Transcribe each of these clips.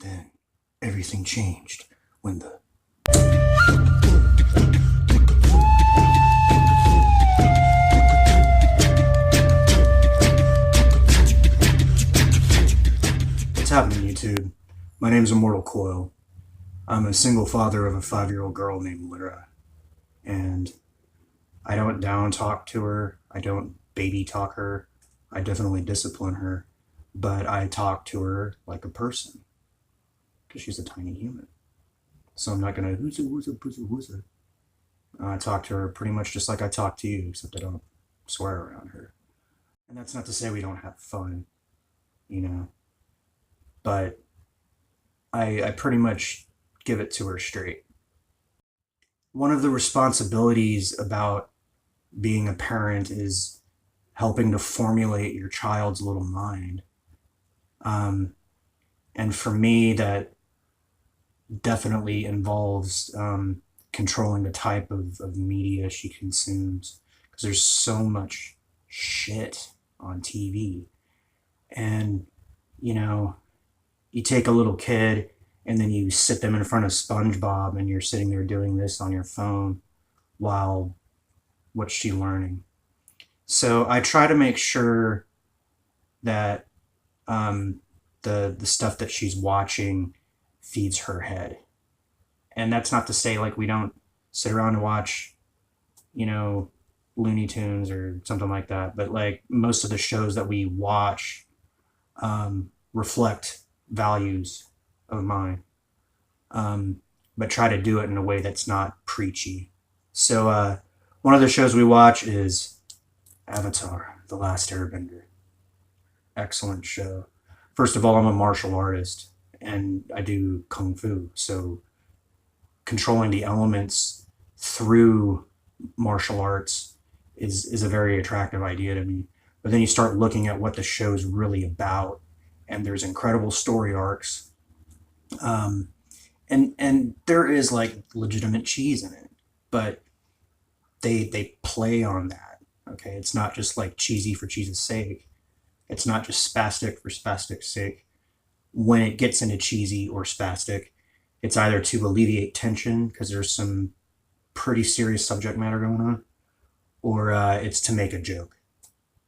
Then everything changed when the What's happening, YouTube? My name's Immortal Coil. I'm a single father of a 5-year-old girl named Lyra, and I don't down talk to her. I don't baby talk her. I definitely discipline her, but I talk to her like a person because she's a tiny human. So I'm not gonna who's it. I talk to her pretty much just like I talk to you, except I don't swear around her. And that's not to say we don't have fun, you know, but I pretty much give it to her straight. One of the responsibilities about being a parent is helping to formulate your child's little mind. Um, and for me, that definitely involves controlling the type of media she consumes because there's so much shit on TV. And, you know, you take a little kid and then you sit them in front of SpongeBob and you're sitting there doing this on your phone while what's she learning? So I try to make sure that um, the stuff that she's watching feeds her head. And that's not to say like we don't sit around and watch, you know, Looney Tunes or something like that, but like most of the shows that we watch reflect values of mine, um, but try to do it in a way that's not preachy. So one of the shows we watch is Avatar: The Last Airbender. Excellent show. First of all, I'm a martial artist and I do kung fu, so controlling the elements through martial arts is a very attractive idea to me. But then you start looking at what the show's really about, and there's incredible story arcs, um, and there is like legitimate cheese in it, but they play on that. Okay, it's not just like cheesy for cheese's sake. It's not just spastic for spastic's sake. When it gets into cheesy or spastic, it's either to alleviate tension because there's some pretty serious subject matter going on, or it's to make a joke,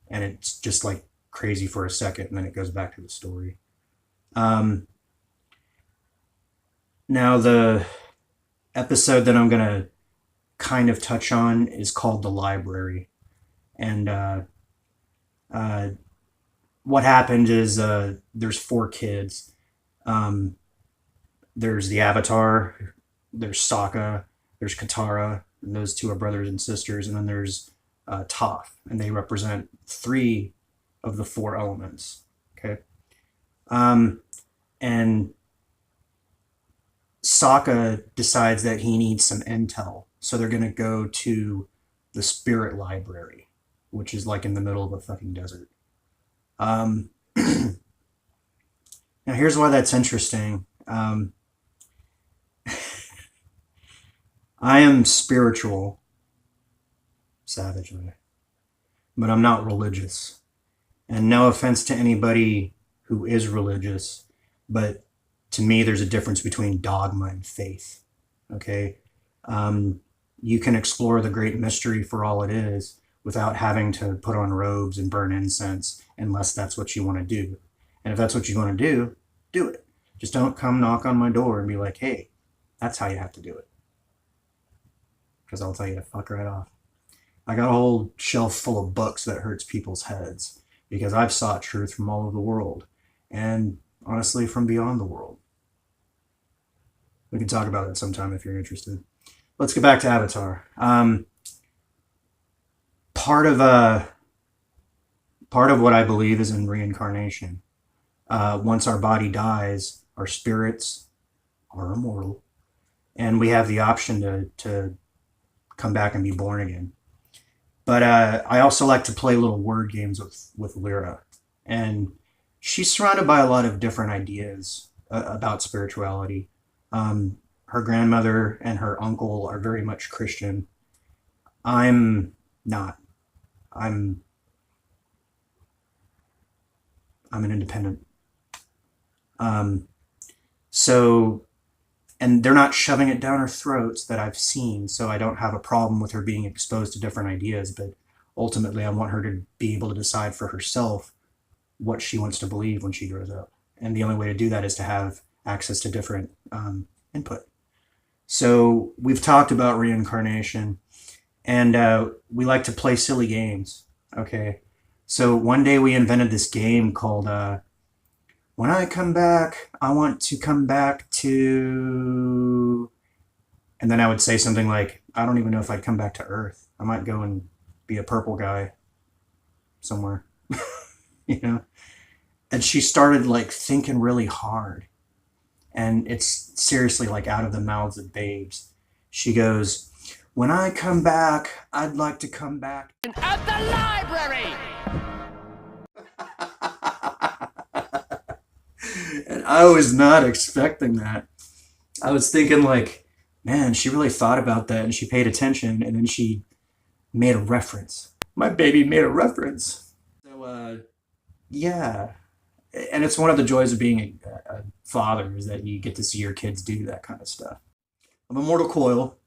and it's just like crazy for a second, and then it goes back to the story. Um, Now the episode that I'm gonna kind of touch on is called The Library, and uh, what happened is there's 4 kids. Um, there's the Avatar, there's Sokka, there's Katara, and those two are brothers and sisters, and then there's Toph, and they represent 3 of the 4 elements. Okay, um, and Sokka decides that he needs some intel, so they're gonna go to the Spirit Library, which is like in the middle of a fucking desert. Um, now here's why that's interesting. I am spiritual, savagely, but I'm not religious. And no offense to anybody who is religious, but to me, there's a difference between dogma and faith. Okay. Um, you can explore the great mystery for all it is without having to put on robes and burn incense, unless that's what you want to do. And if that's what you want to do it. Just don't come knock on my door and be like, hey, that's how you have to do it. Because I'll tell you to fuck right off. I got a whole shelf full of books that hurts people's heads because I've sought truth from all over the world and honestly from beyond the world. We can talk about it sometime if you're interested. Let's get back to Avatar. Part of part of what I believe is in reincarnation. Once our body dies, our spirits are immortal, and we have the option to come back and be born again. But I also like to play little word games with Lyra, and she's surrounded by a lot of different ideas about spirituality. Her grandmother and her uncle are very much Christian. I'm not. I'm I'm an independent. Um, So, and they're not shoving it down her throats that I've seen, so I don't have a problem with her being exposed to different ideas, but ultimately I want her to be able to decide for herself what she wants to believe when she grows up. And the only way to do that is to have access to different input. So we've talked about reincarnation, and we like to play silly games. Okay. So one day we invented this game called When I Come Back, I Want to Come Back to. And then I would say something like, I don't even know if I'd come back to Earth. I might go and be a purple guy somewhere, you know? And she started like thinking really hard. And it's seriously like out of the mouths of babes. She goes, when I come back, I'd like to come back At the library! And I was not expecting that. I was thinking like, man, she really thought about that and she paid attention and then she made a reference. My baby made a reference. So yeah. And it's one of the joys of being a father is that you get to see your kids do that kind of stuff. I'm Immortal Coil.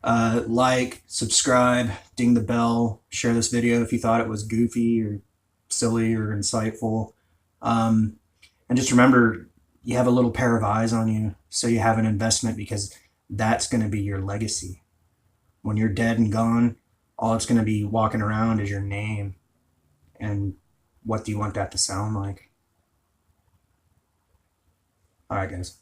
Like, subscribe, ding the bell, share this video if you thought it was goofy or silly or insightful. And just remember, you have a little pair of eyes on you, so you have an investment because that's going to be your legacy. When you're dead and gone, all it's going to be walking around is your name. And what do you want that to sound like? All right, guys.